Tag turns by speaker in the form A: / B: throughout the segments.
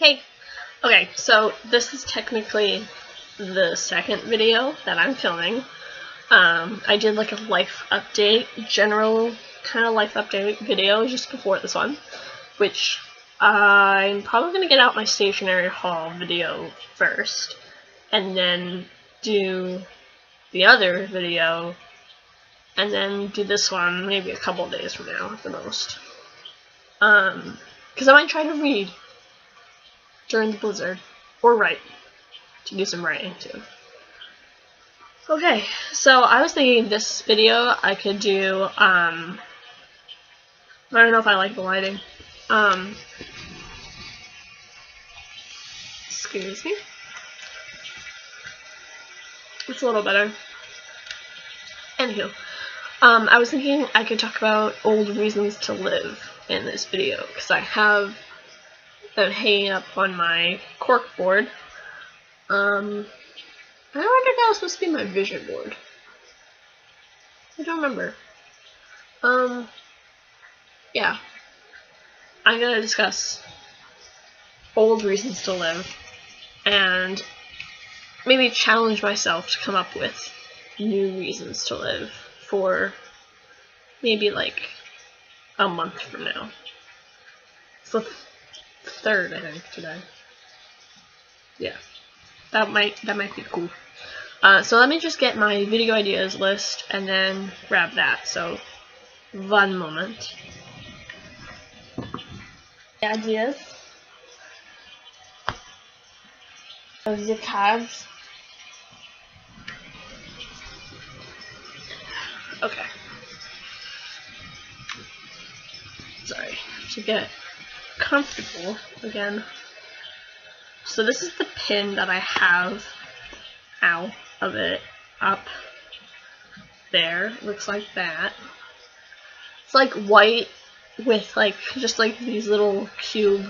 A: Hey! Okay, so this is technically the second video that I'm filming. I did like a life update, general kind of life update video just before this one, which I'm probably going to get out my stationery haul video first, and then do the other video, and then do this one maybe a couple days from now at the most. Because I might try to read during the blizzard, or write, to do some writing too. Okay, so I was thinking this video I could do, I don't know if I like the lighting, excuse me, it's a little better. Anywho, I was thinking I could talk about old reasons to live in this video, because I have them hanging up on my cork board. I wonder if that was supposed to be my vision board. I don't remember. Yeah. I'm gonna discuss old reasons to live, and maybe challenge myself to come up with new reasons to live for maybe like a month from now. It's the 3rd, I think, today. Yeah. That might be cool. So let me just get my video ideas list and then grab that. So, one moment. Ideas of the cards. Okay. Sorry, to get comfortable again. So this is the pin that I have of it up there. Looks like that. It's like white with like just like these little cube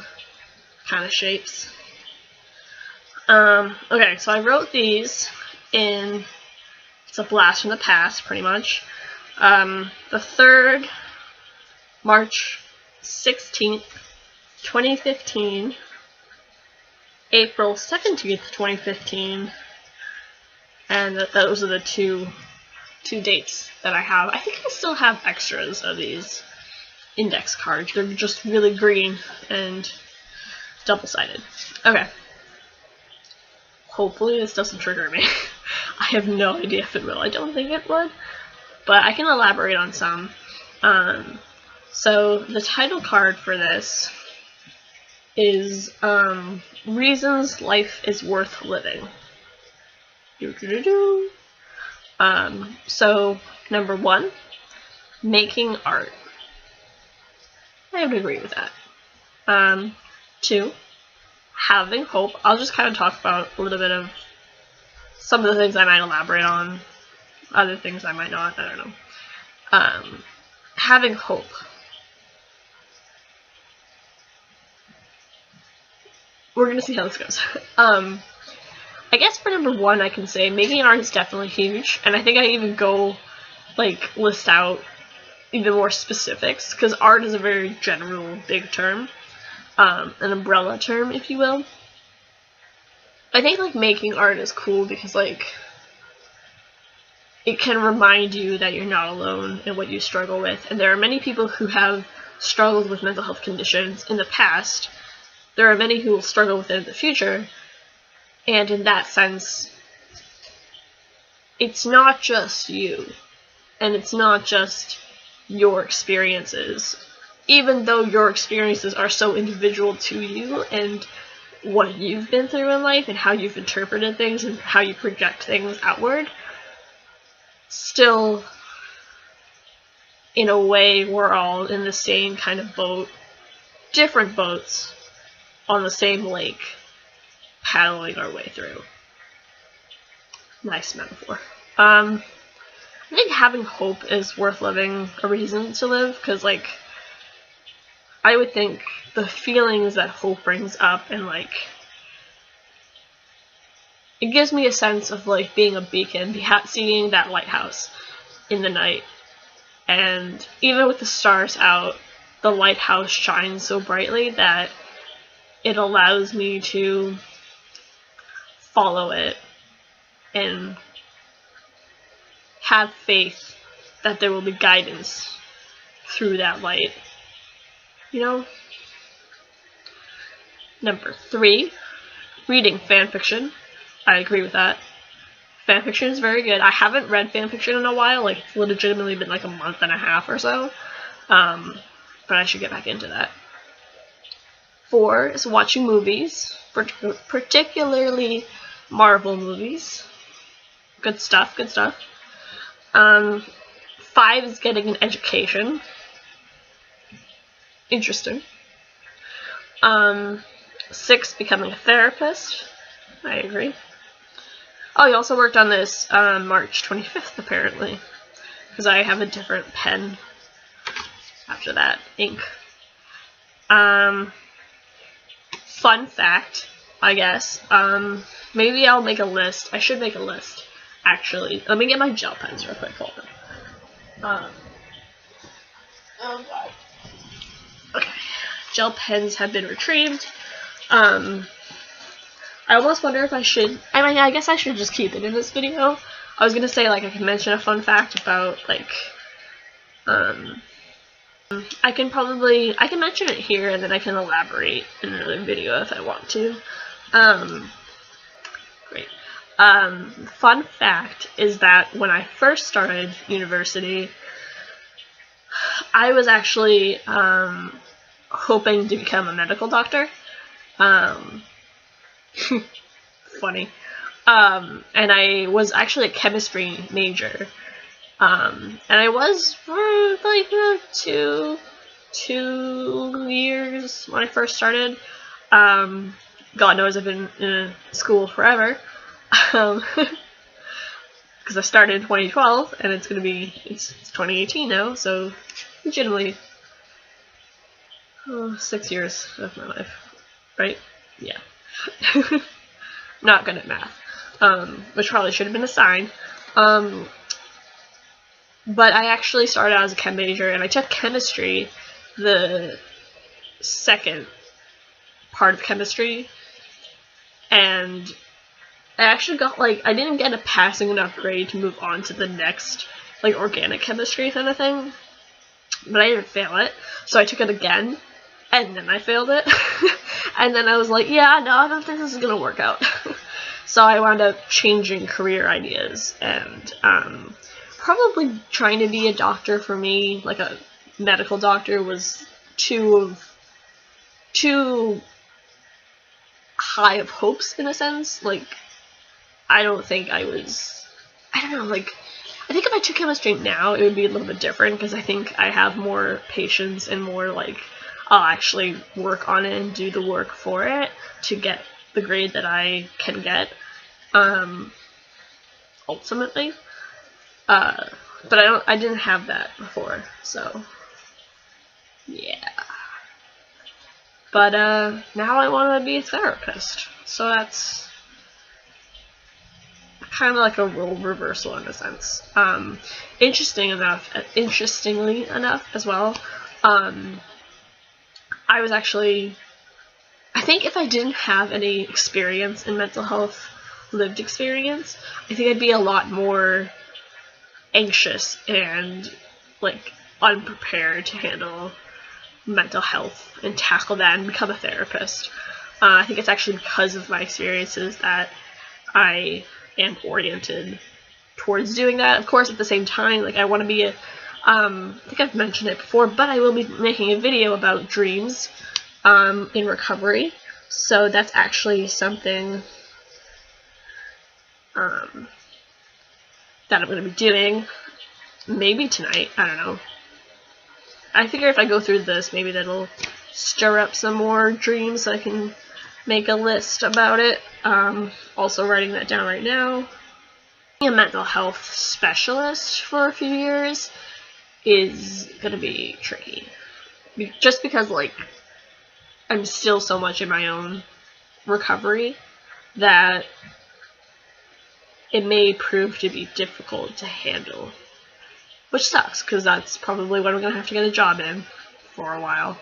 A: kind of shapes. Okay, so I wrote these in, it's a blast from the past pretty much. The 3rd, March 16th, 2015, April 17th, 2015, and those are the two dates that I have. I think I still have extras of these index cards. They're just really green and double-sided. Okay. Hopefully this doesn't trigger me. I have no idea if it will. I don't think it would, but I can elaborate on some. So the title card for this is Reasons Life is Worth Living. So number 1, making art. I would agree with that. 2, having hope. I'll just kind of talk about a little bit of some of the things I might elaborate on, other things I might not, I don't know. Having hope. We're gonna see how this goes. I guess for number 1 I can say making art is definitely huge, and I think I even go like list out even more specifics, because art is a very general big term, an umbrella term if you will. I think like making art is cool because like it can remind you that you're not alone in what you struggle with, and there are many people who have struggled with mental health conditions in the past. There are many who will struggle with it in the future, and in that sense, it's not just you, and it's not just your experiences. Even though your experiences are so individual to you, and what you've been through in life, and how you've interpreted things, and how you project things outward, still, in a way, we're all in the same kind of boat, different boats, on the same lake, paddling our way through. Nice metaphor. I think having hope is worth living, a reason to live, because, like, I would think the feelings that hope brings up, and, like, it gives me a sense of, like, being a beacon, seeing that lighthouse in the night, and even with the stars out, the lighthouse shines so brightly that it allows me to follow it and have faith that there will be guidance through that light. You know? Number 3, reading fanfiction. I agree with that. Fanfiction is very good. I haven't read fanfiction in a while. Like, it's legitimately been like a month and a half or so. But I should get back into that. 4 is watching movies, particularly Marvel movies. Good stuff, good stuff. 5 is getting an education. Interesting. 6, becoming a therapist. I agree. Oh, you also worked on this on March 25th, apparently. Because I have a different pen after that. Ink. Fun fact, I guess. Maybe I'll make a list. I should make a list, actually. Let me get my gel pens real quick. Hold on. Oh, God. Okay. Gel pens have been retrieved. I almost wonder if I should, I guess I should just keep it in this video. I was gonna say, like, I can mention a fun fact about, like, I can mention it here and then I can elaborate in another video if I want to. Great. Fun fact is that when I first started university, I was actually, hoping to become a medical doctor. Funny. And I was actually a chemistry major. And I was for like 2 years when I first started. God knows I've been in school forever. Because I started in 2012 and it's 2018 now, so legitimately 6 years of my life, right? Yeah. Not good at math, which probably should have been a sign. But I actually started out as a chem major, and I took chemistry, the second part of chemistry, and I actually got, like, I didn't get a passing enough grade to move on to the next, like, organic chemistry kind of thing, but I didn't fail it, so I took it again, and then I failed it. And then I was like, yeah, no, I don't think this is gonna work out. So I wound up changing career ideas, and probably trying to be a doctor for me, like a medical doctor, was too high of hopes in a sense. Like, I don't think I was, I don't know, like, I think if I took chemistry now, it would be a little bit different, because I think I have more patience and more, like, I'll actually work on it and do the work for it to get the grade that I can get, ultimately. But I didn't have that before, so, yeah. But, now I want to be a therapist, so that's kind of like a role reversal in a sense. Interestingly enough as well, I was actually, I think if I didn't have any experience in mental health, lived experience, I think I'd be a lot more anxious and, like, unprepared to handle mental health and tackle that and become a therapist. I think it's actually because of my experiences that I am oriented towards doing that. Of course, at the same time, like, I want to be a, I think I've mentioned it before, but I will be making a video about dreams in recovery, so that's actually something that I'm going to be doing maybe tonight, I don't know. I figure if I go through this, maybe that'll stir up some more dreams so I can make a list about it. Also writing that down right now. Being a mental health specialist for a few years is gonna be tricky. Just because, like, I'm still so much in my own recovery that it may prove to be difficult to handle. Which sucks, because that's probably what I'm going to have to get a job in for a while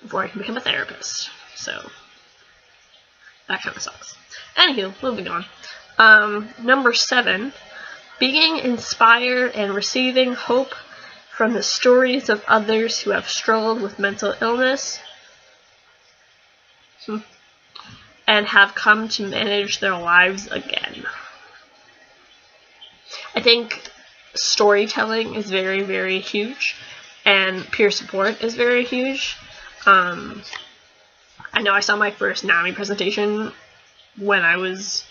A: before I can become a therapist. So, that kind of sucks. Anywho, moving on. Number 7, being inspired and receiving hope from the stories of others who have struggled with mental illness and have come to manage their lives again. I think storytelling is very, very huge, and peer support is very huge. I know I saw my first NAMI presentation when I was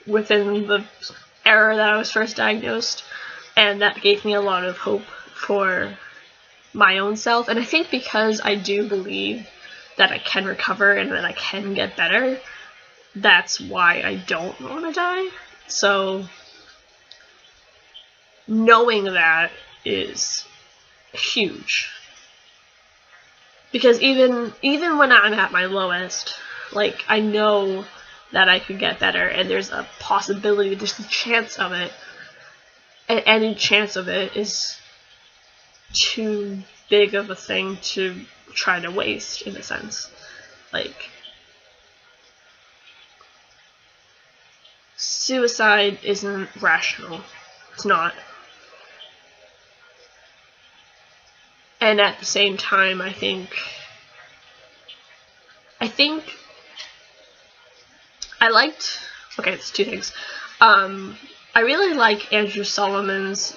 A: within the era that I was first diagnosed, and that gave me a lot of hope for my own self. And I think because I do believe that I can recover and that I can get better, that's why I don't want to die. So knowing that is huge. Because even when I'm at my lowest, like, I know that I could get better, and there's a possibility, there's a chance of it, and any chance of it is too big of a thing to try to waste, in a sense. Like, suicide isn't rational. It's not. And at the same time, I think I liked, okay, it's 2 things. I really like Andrew Solomon's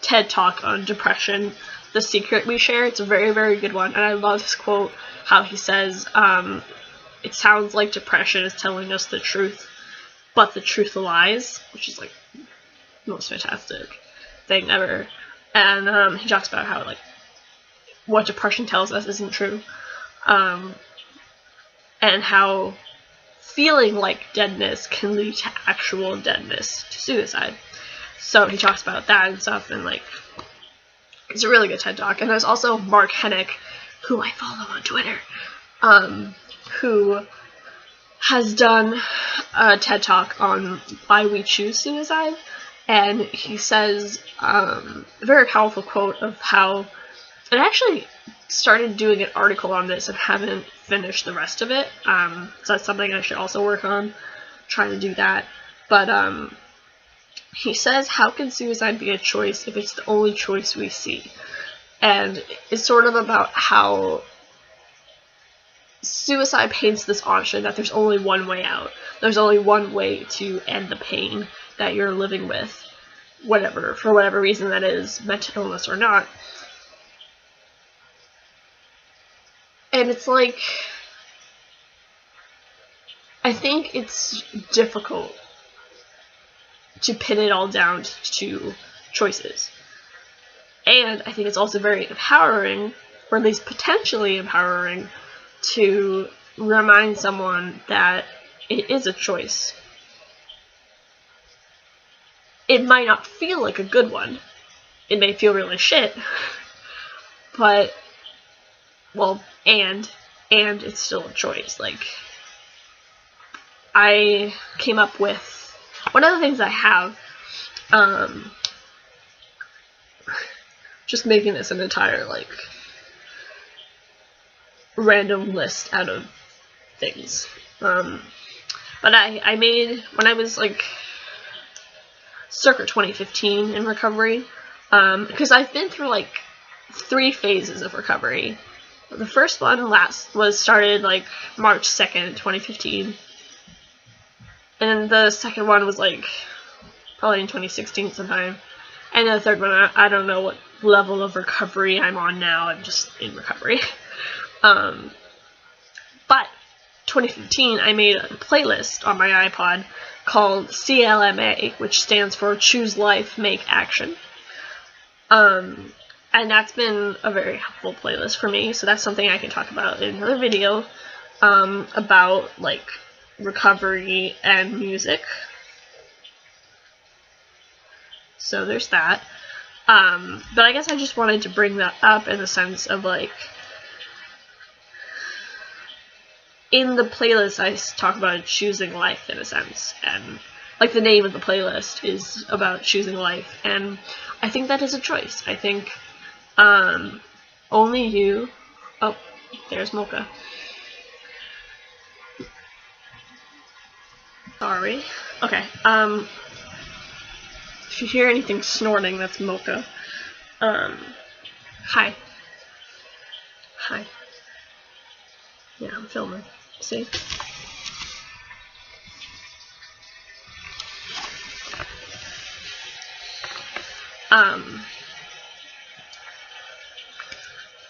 A: TED Talk on depression, The Secret We Share. It's a very, very good one, and I love his quote, how he says, it sounds like depression is telling us the truth, but the truth lies, which is, like, the most fantastic thing ever. And he talks about how, like, what depression tells us isn't true, and how feeling like deadness can lead to actual deadness, to suicide. So he talks about that and stuff, and, like, it's a really good TED Talk. And there's also Mark Hennick, who I follow on Twitter, who has done a TED Talk on why we choose suicide. And he says a very powerful quote of how, and I actually started doing an article on this and haven't finished the rest of it, so that's something I should also work on, trying to do that. But he says, how can suicide be a choice if it's the only choice we see? And it's sort of about how suicide paints this option that there's only one way out. There's only one way to end the pain that you're living with, whatever, for whatever reason that is, mental illness or not. And it's like, I think it's difficult to pin it all down to choices. And I think it's also very empowering, or at least potentially empowering, to remind someone that it is a choice. It might not feel like a good one. It may feel really shit. But, well, and it's still a choice. Like, I came up with, one of the things I have, just making this an entire, like, random list out of things. But I made, when I was, like, circa 2015 in recovery, because I've been through, like, 3 phases of recovery. The first one was started, like, March 2nd, 2015. And the second one was, like, probably in 2016 sometime. And the third one, I don't know what level of recovery I'm on now. I'm just in recovery. But 2015, I made a playlist on my iPod called CLMA, which stands for Choose Life, Make Action. And that's been a very helpful playlist for me, so that's something I can talk about in another video, about, like, recovery and music. So there's that. But I guess I just wanted to bring that up in the sense of, like, in the playlist I talk about choosing life in a sense, and, like, the name of the playlist is about choosing life, and I think that is a choice. I think, only you, oh, there's Mocha. Are we? Okay. If you hear anything snorting, that's Mocha. Hi. Hi. Yeah, I'm filming. See?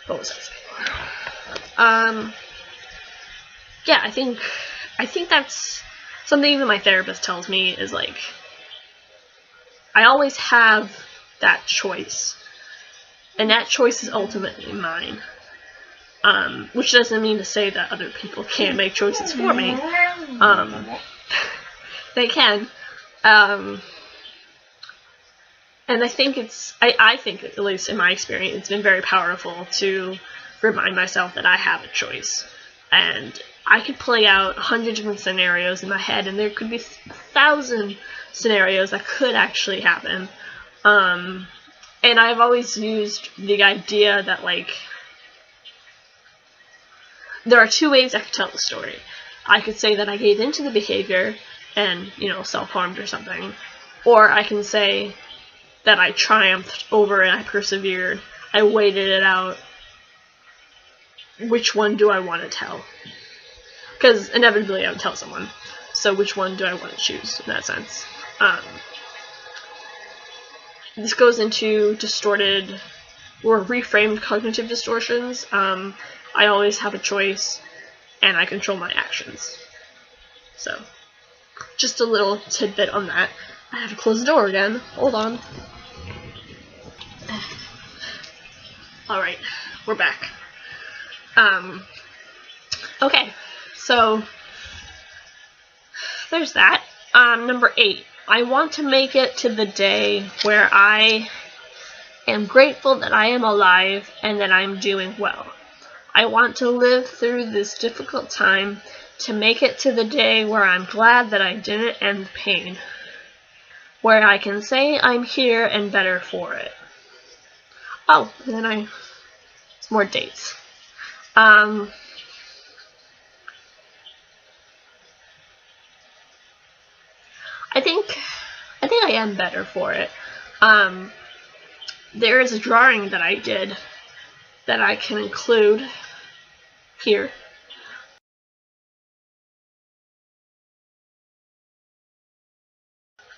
A: What was I saying? Yeah, I think that's something even my therapist tells me is like, I always have that choice, and that choice is ultimately mine. Which doesn't mean to say that other people can't make choices for me. They can. And I think I think, at least in my experience, it's been very powerful to remind myself that I have a choice. And I could play out 100 different scenarios in my head, and there could be 1,000 scenarios that could actually happen. And I've always used the idea that, like, there are two ways I could tell the story. I could say that I gave into the behavior and, self-harmed or something. Or I can say that I triumphed over it, I persevered, I waited it out. Which one do I want to tell? Because inevitably I would tell someone. So which one do I want to choose in that sense? This goes into distorted or reframed cognitive distortions. I always have a choice, and I control my actions. So, just a little tidbit on that. I have to close the door again. Hold on. Alright, we're back. Okay, so there's that. Number 8. I want to make it to the day where I am grateful that I am alive and that I'm doing well. I want to live through this difficult time to make it to the day where I'm glad that I didn't end the pain, where I can say I'm here and better for it. Oh, and then some more dates. I think I am better for it. There is a drawing that I did that I can include here.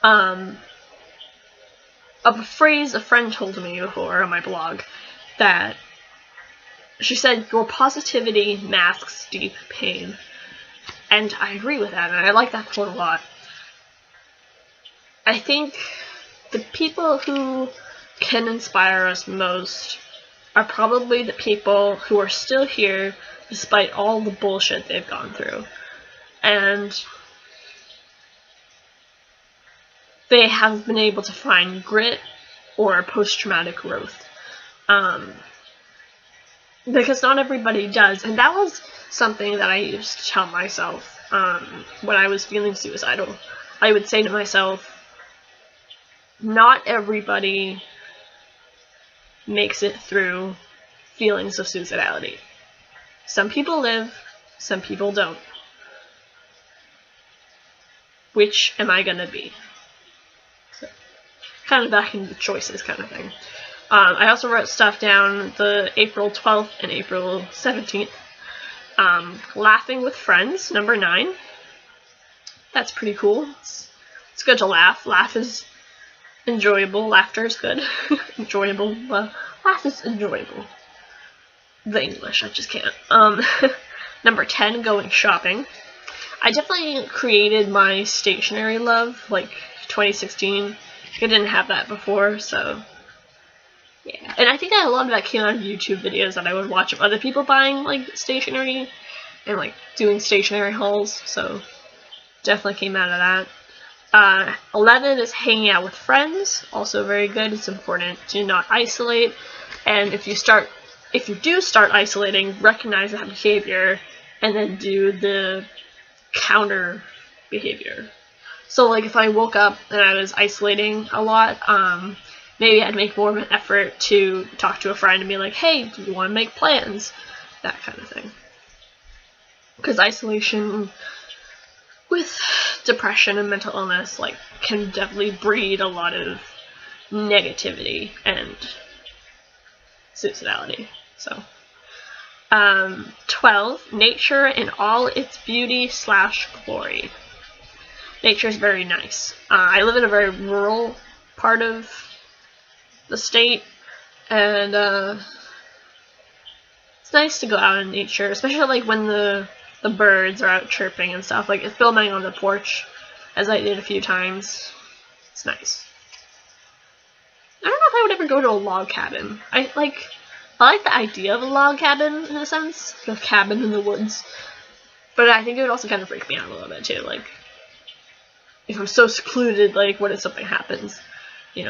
A: Of a phrase a friend told me before on my blog, that she said, your positivity masks deep pain. And I agree with that, and I like that quote a lot. I think the people who can inspire us most are probably the people who are still here despite all the bullshit they've gone through. And they have been able to find grit or post-traumatic growth. Because not everybody does. And that was something that I used to tell myself when I was feeling suicidal. I would say to myself, not everybody makes it through feelings of suicidality. Some people live, some people don't. Which am I gonna be? So, kind of back into the choices kind of thing. I also wrote stuff down the April 12th and April 17th. Laughing with friends, number 9. That's pretty cool. It's good to laugh. Laugh is enjoyable. Laughter is good. Enjoyable. Laugh is enjoyable. The English, I just can't. Number 10, going shopping. I definitely created my stationery love, like 2016. I didn't have that before, so yeah. And I think that a lot of that came out of YouTube videos that I would watch of other people buying, like, stationery and, like, doing stationery hauls, so definitely came out of that. 11 is hanging out with friends, also very good. It's important to not isolate, and if you do start isolating, recognize that behavior, and then do the counter behavior. So, like, if I woke up and I was isolating a lot, maybe I'd make more of an effort to talk to a friend and be like, hey, do you want to make plans? That kind of thing. Because isolation with depression and mental illness, like, can definitely breed a lot of negativity and suicidality. So, 12, nature in all its beauty / glory. Nature is very nice. I live in a very rural part of the state, and it's nice to go out in nature, especially like when the birds are out chirping and stuff. Like filming on the porch, as I did a few times. It's nice. I don't know if I would ever go to a log cabin. I like the idea of a log cabin in a sense, like a cabin in the woods. But I think it would also kind of freak me out a little bit too. Like, if I'm so secluded, like, what if something happens? You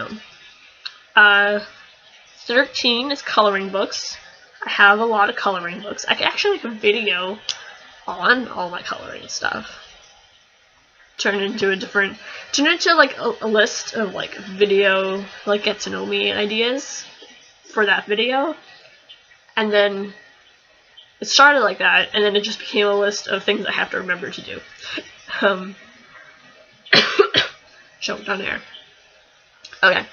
A: know. 13 is coloring books. I have a lot of coloring books. I could actually make a video on all my coloring stuff. Turn into like a list of like video, like get to know me ideas for that video. And then it started like that, and then it just became a list of things I have to remember to do. Choked on air. Okay.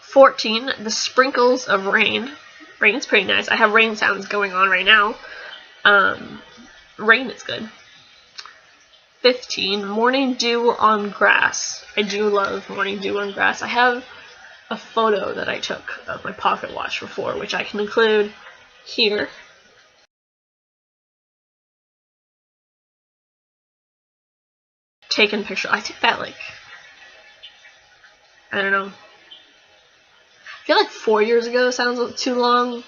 A: 14, the sprinkles of rain. Rain's pretty nice. I have rain sounds going on right now. Rain is good. 15, morning dew on grass. I do love morning dew on grass. I have a photo that I took of my pocket watch before, which I can include here. Taken picture. I took that, like, I don't know. I feel like 4 years ago sounds too long,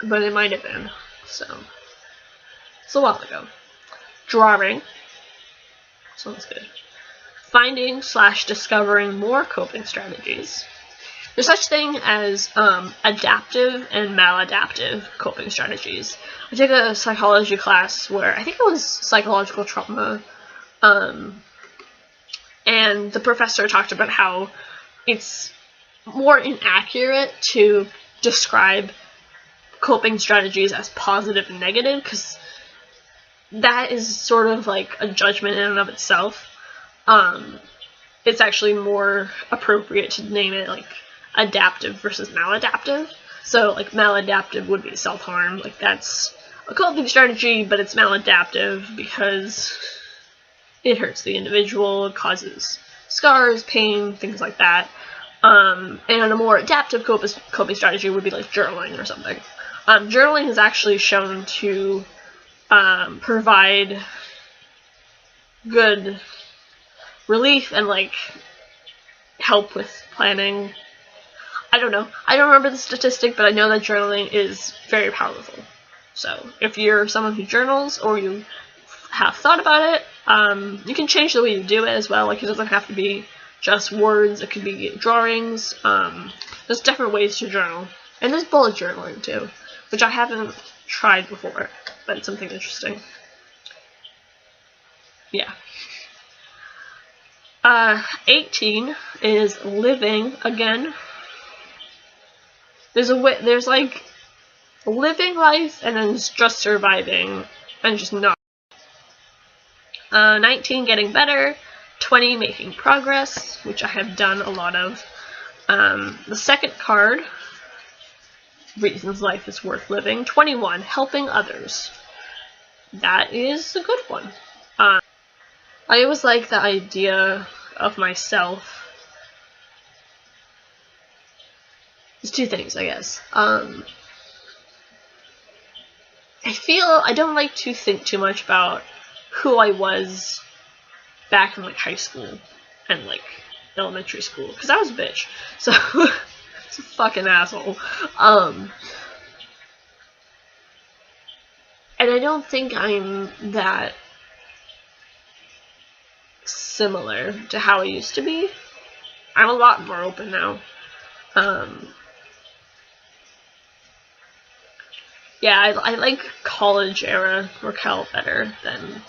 A: but it might have been. So, it's a while ago. Drawing. Sounds good. Finding / discovering more coping strategies. There's such thing as adaptive and maladaptive coping strategies. I took a psychology class where I think it was psychological trauma, and the professor talked about how it's more inaccurate to describe coping strategies as positive and negative, because that is sort of like a judgment in and of itself. It's actually more appropriate to name it like adaptive versus maladaptive. So like maladaptive would be self-harm, like that's a coping strategy, but it's maladaptive because it hurts the individual, it causes scars, pain, things like that. And a more adaptive coping strategy would be like journaling or something. Journaling is actually shown to provide good relief and like help with planning. I don't know. I don't remember the statistic, but I know that journaling is very powerful. So if you're someone who journals or you have thought about it, you can change the way you do it as well. Like, it doesn't have to be just words. It could be drawings. There's different ways to journal. And there's bullet journaling too, which I haven't tried before, but it's something interesting. Yeah. 18 is living again. There's like living life, and then it's just surviving, and just not. 19, getting better. 20, making progress, which I have done a lot of. The second card, reasons life is worth living. 21, helping others. That is a good one. I always like the idea of myself. There's two things, I guess. I don't like to think too much about who I was back in like high school and like elementary school, because I was a bitch. So it's a fucking asshole. And I don't think I'm that similar to how I used to be. I'm a lot more open now. Yeah, I like college era Raquel better than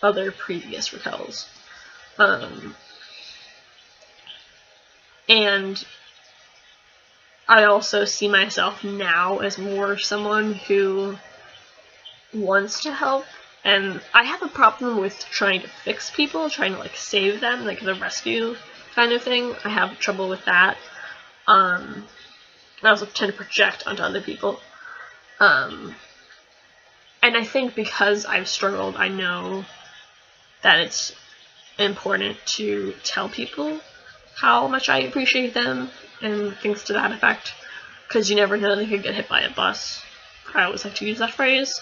A: other previous Raquels. And I also see myself now as more someone who wants to help, and I have a problem with trying to fix people, trying to like save them, like the rescue kind of thing. I have trouble with that. I also tend to project onto other people. And I think because I've struggled, I know that it's important to tell people how much I appreciate them and things to that effect, because you never know, they could get hit by a bus. I always like to use that phrase.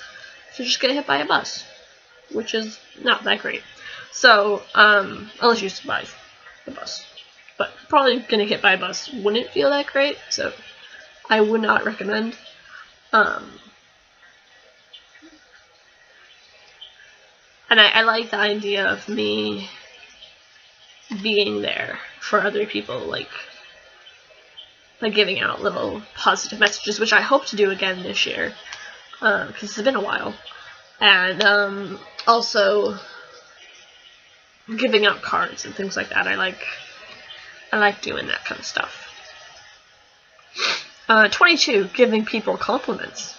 A: So just get hit by a bus, which is not that great. So, unless you survive the bus. But probably getting hit by a bus wouldn't feel that great, so I would not recommend. And I like the idea of me being there for other people, like giving out little positive messages, which I hope to do again this year, because it's been a while. And also giving out cards and things like that. I like doing that kind of stuff. 22, giving people compliments.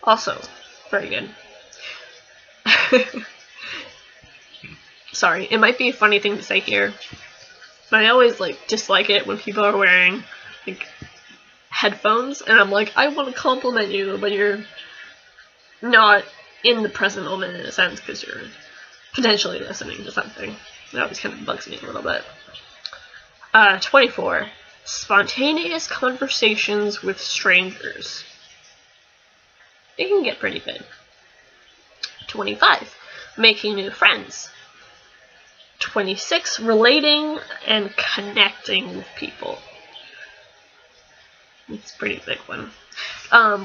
A: Also very good. Sorry, it might be a funny thing to say here, but I always dislike it when people are wearing headphones, and I'm like, I want to compliment you, but you're not in the present moment in a sense, because you're potentially listening to something. That always kind of bugs me a little bit. 24, spontaneous conversations with strangers. It can get pretty good. 25, making new friends. 26, relating and connecting with people. It's a pretty big one.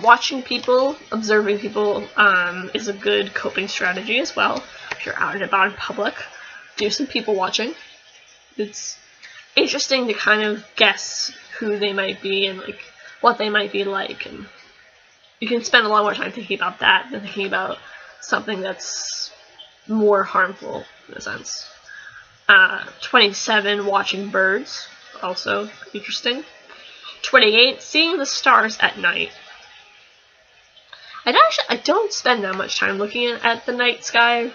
A: Watching people, observing people, is a good coping strategy as well. If you're out and about in public, do some people watching. It's interesting to kind of guess who they might be and what they might be like, and you can spend a lot more time thinking about that than thinking about something that's more harmful in a sense. 27, watching birds, also interesting. 28, seeing the stars at night. I don't spend that much time looking at the night sky,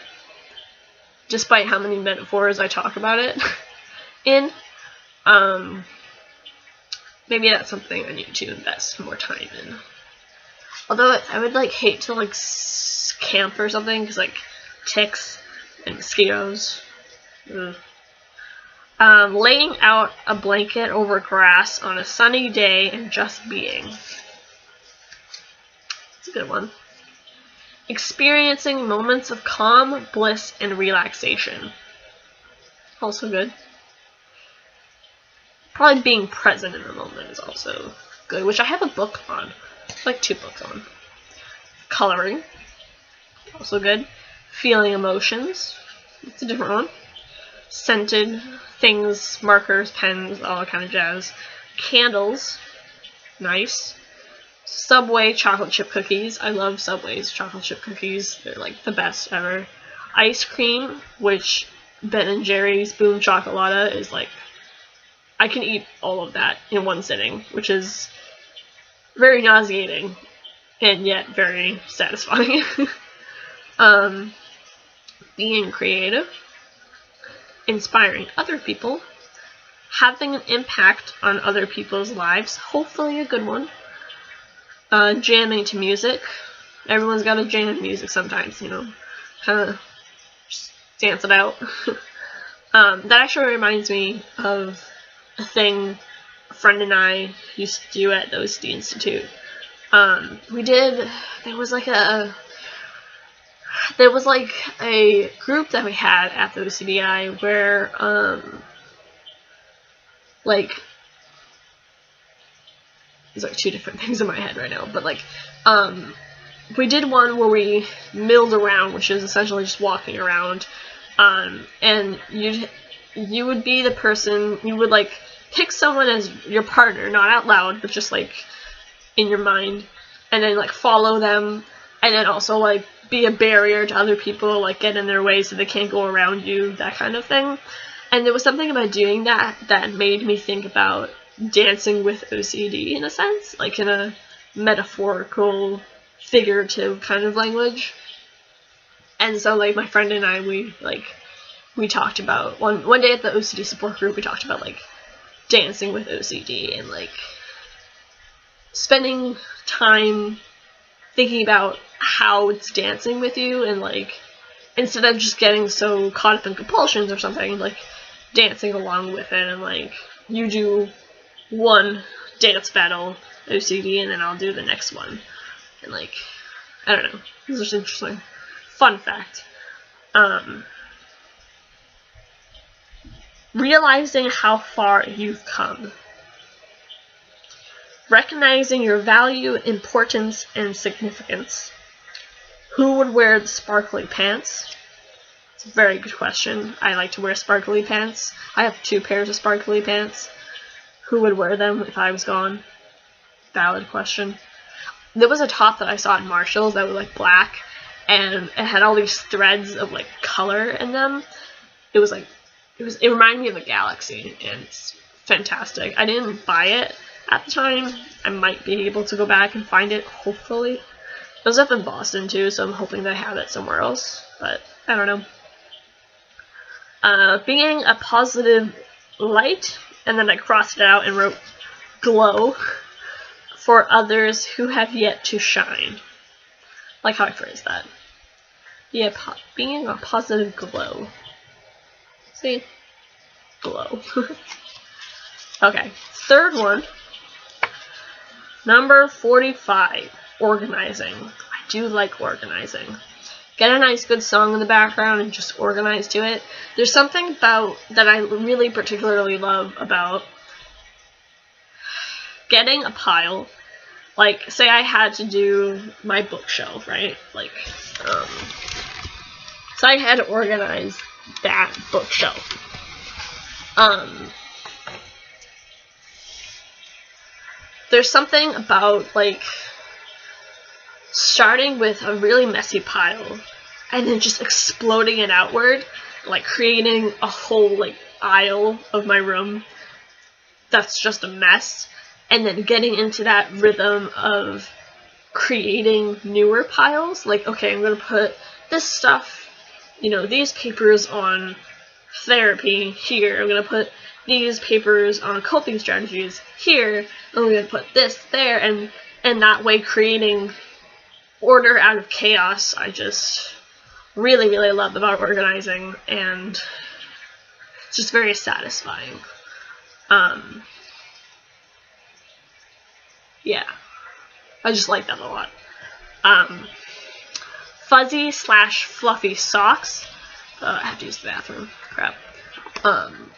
A: despite how many metaphors I talk about it in. Maybe that's something I need to invest more time in. Although I would hate to camp or something, because ticks and mosquitoes. Laying out a blanket over grass on a sunny day and just being. It's a good one. Experiencing moments of calm, bliss, and relaxation. Also good. Probably being present in the moment is also good, which I have a book on. 2 books on. Coloring. Also good. Feeling emotions. It's a different one. Scented things, markers, pens, all that kind of jazz. Candles. Nice. Subway chocolate chip cookies. I love Subway's chocolate chip cookies. They're the best ever. Ice cream, which Ben & Jerry's Boom Chocolata is I can eat all of that in one sitting, which is very nauseating and yet very satisfying. Being creative. Inspiring other people. Having an impact on other people's lives. Hopefully a good one. Jamming to music. Everyone's got to jam to music sometimes, kind of just dance it out. That actually reminds me of a thing a friend and I used to do at the OCD Institute. There was a group that we had at the OCDI where, there's 2 different things in my head right now, but we did one where we milled around, which is essentially just walking around, and you would be the person, you would pick someone as your partner, not out loud, but just in your mind, and then follow them, and then also be a barrier to other people, get in their way so they can't go around you, that kind of thing. And there was something about doing that made me think about dancing with OCD in a sense, in a metaphorical, figurative kind of language. And so, like, my friend and I, we talked about, one day at the OCD support group, we talked about, like, dancing with OCD and, like, spending time thinking about how it's dancing with you, and, like, instead of just getting so caught up in compulsions or something, like, dancing along with it, and, like, you do one dance battle OCD, and then I'll do the next one. And, like, I don't know. This is just interesting. Fun fact. Realizing how far you've come. Recognizing your value, importance, and significance. Who would wear the sparkly pants? It's a very good question. I like to wear sparkly pants. I have 2 pairs of sparkly pants. Who would wear them if I was gone? Valid question. There was a top that I saw at Marshall's that was, like, black, and it had all these threads of, like, color in them. It was, like, it reminded me of a galaxy, and it's fantastic. I didn't buy it at the time. I might be able to go back and find it, hopefully. It was up in Boston, too, so I'm hoping they have it somewhere else, but I don't know. Being a positive light, and then I crossed it out and wrote glow, for others who have yet to shine. Like how I phrased that. Yeah, being a positive glow. See? Glow. Okay, third one. Number 45. Organizing. I do like organizing. Get a nice good song in the background and just organize to it. There's something about that I really particularly love about getting a pile. Like, say I had to do my bookshelf, right? Like, so I had to organize that bookshelf. There's something about, like, starting with a really messy pile and then just exploding it outward, like creating a whole, like, aisle of my room that's just a mess, and then getting into that rhythm of creating newer piles. Like, okay, I'm going to put this stuff, you know, these papers on therapy here. I'm going to put these papers on coping strategies here. And I'm going to put this there, and that way creating order out of chaos. I just really, really love about organizing, and it's just very satisfying. Yeah, I just like that a lot. Fuzzy / fluffy socks. I have to use the bathroom. Crap. I'm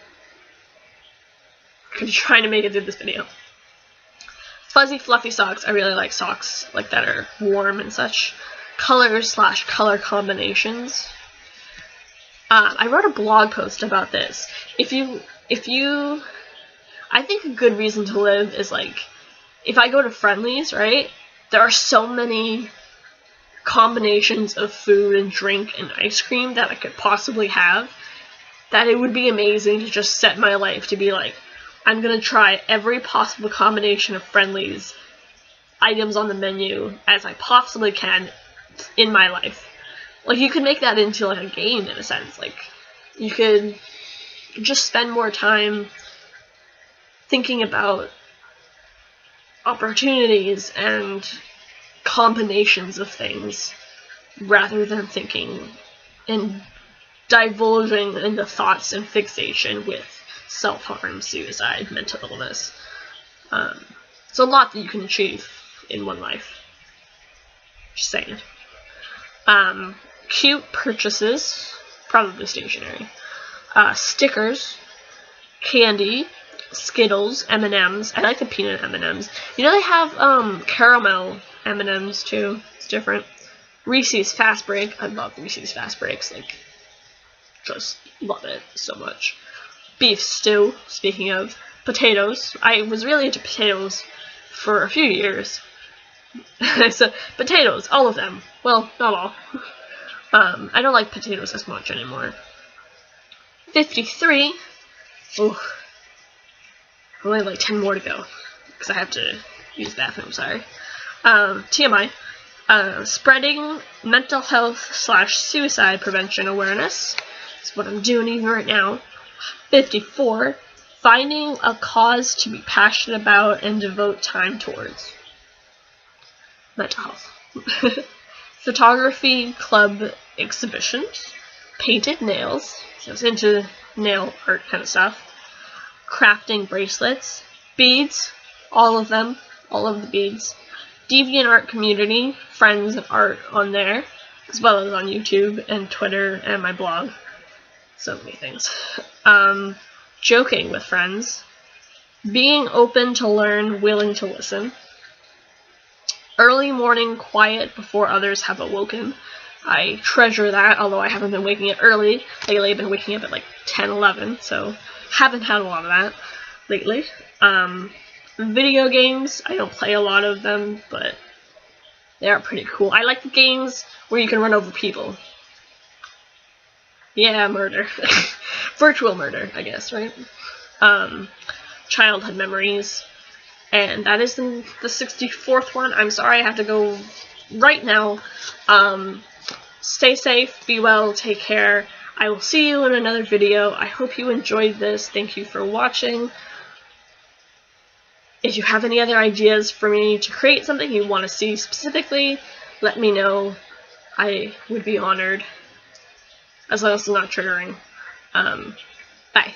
A: trying to make it through this video. Fuzzy fluffy socks. I really like socks like that are warm and such. Colors / color combinations. I wrote a blog post about this. If you, I think a good reason to live is, like, if I go to Friendly's, right, there are so many combinations of food and drink and ice cream that I could possibly have, that it would be amazing to just set my life to be like, I'm going to try every possible combination of Friendly's items on the menu as I possibly can in my life. Like, you could make that into, like, a game in a sense. Like, you could just spend more time thinking about opportunities and combinations of things rather than thinking and divulging into thoughts and fixation with self-harm, suicide, mental illness. It's a lot that you can achieve in one life. Just saying. Cute purchases, probably stationery. Stickers, candy, Skittles, M&Ms. I like the peanut M&Ms. You know, they have caramel M&Ms too. It's different. Reese's Fast Break. I love Reese's Fast Breaks. Like, just love it so much. Beef stew. Speaking of potatoes, I was really into potatoes for a few years. So potatoes, all of them. Well, not all. I don't like potatoes as much anymore. 53. Ooh. Only like 10 more to go, because I have to use the bathroom, sorry. TMI. Spreading mental health / suicide prevention awareness. That's what I'm doing even right now. 54. Finding a cause to be passionate about and devote time towards. Mental health. Photography club exhibitions. Painted nails. So I was into nail art kind of stuff. Crafting bracelets. Beads. All of them. All of the beads. Deviant art community. Friends of art on there. As well as on YouTube and Twitter and my blog. So many things. Joking with friends. Being open to learn, willing to listen. Early morning quiet before others have awoken. I treasure that, although I haven't been waking up early. Lately I've been waking up at like 10, 11, so haven't had a lot of that lately. Video games, I don't play a lot of them, but they are pretty cool. I like the games where you can run over people. Yeah, murder. Virtual murder, I guess, right? Childhood memories. And that is the 64th one. I'm sorry I have to go right now. Stay safe, be well, take care. I will see you in another video. I hope you enjoyed this. Thank you for watching. If you have any other ideas for me to create something you want to see specifically, let me know. I would be honored. As long as it's not triggering. Bye.